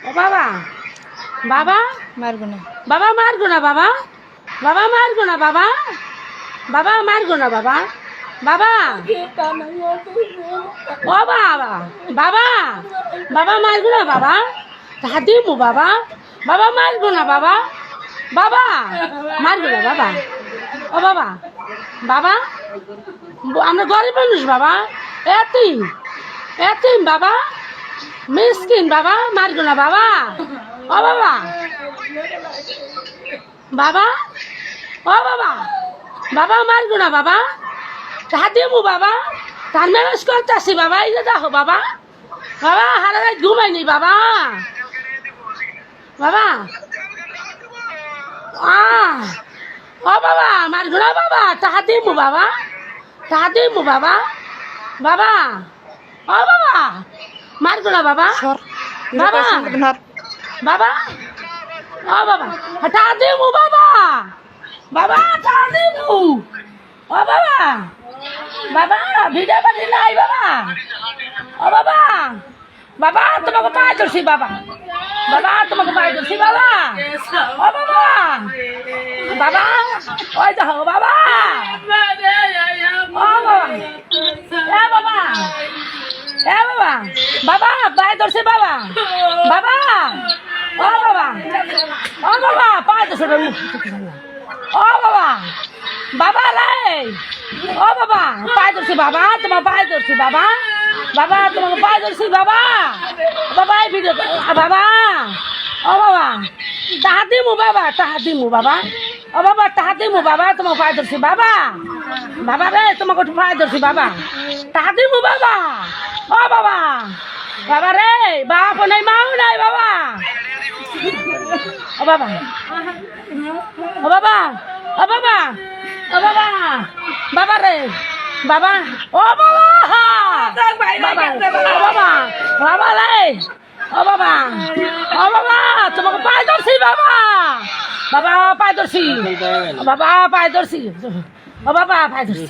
ও বাবা বাবা মারবো না। বাবা মারগো না বাবা, বাবা মারগো না বাবা, বাবা মারগো না বাবা, বাবা ও বাবা বাবা, বাবা মারগো না বাবা, হাতি মু বাবা, বাবা মারগো না বাবা, বাবা মারগো না বাবা, ও বাবা বাবা আমরা গরিব মানুষ বাবা, এতিম এতিম বাবা, মিসকিন বাবা, মারগো না বাবা, ও বাবা বাবা, ও বাবা বাবা মারগো না বাবা, হাতি মু বাবা, তার ম্যানেজ করতেছি বাবা, এই যে দেখো বাবা, বাবা হারা রাত ঘুমাইনি বাবা, বাবা ও বাবা মারগো না বাবা, তাহাতি মু বাবা, তাহাতি মু বাবা, বাবা ও বাবা মারগো না বাবা, সর। বাবা ধর। বাবা ও বাবা তাহাতি মু বাবা, বাবা তাহাতি মু, ও বাবা বাবা ভিডিও বানি নাই বাবা, ও বাবা বাবা তোমাকে পায়ে ধরছি বাবা, বাবা তোমাকে পায়ে ধরছি বাবা, ও বাবা বাবা ওই দেখো বাবা, ও বাবা এ বাবা, এ বাবা বাবা পায়ে ধরছি বাবা, বাবা ও বাবা, ও বাবা পায়ে ধরছি, ও বাবা বাবা রে, ও বাবা পায়ে ধরছি বাবা, তোমার পায়ে ধরছি বাবা, বাবা তোমাকে পায়ে ধরছি বাবা, বাবা এই ভিডিও বাবা, ও বাবা তাহাতি মু বাবা, তাহাতি মু বাবা, ও বাবা তাহাতি মু বাবা, তোমাকে পায়ে ধরছি বাবা, বাবা রে তোমাকে পায়ে ধরছি বাবা, তাহাতি মু বাবা, ও বাবা বাবা রে বাপ নাই মাও নাই বাবা, ও বাবা ও বাবা, ও বাবা, ও বাবা, বাবা রে বাবা, ও বাবা বাবা, ও বাবা বাবা রে, ও বাবা, ও বাবা তোমাকে পায়ে ধরছি বাবা, বাবা পায়ে ধরছি, বাবা পায়ে ধরছি, ও বাবা পায়ে ধরছি।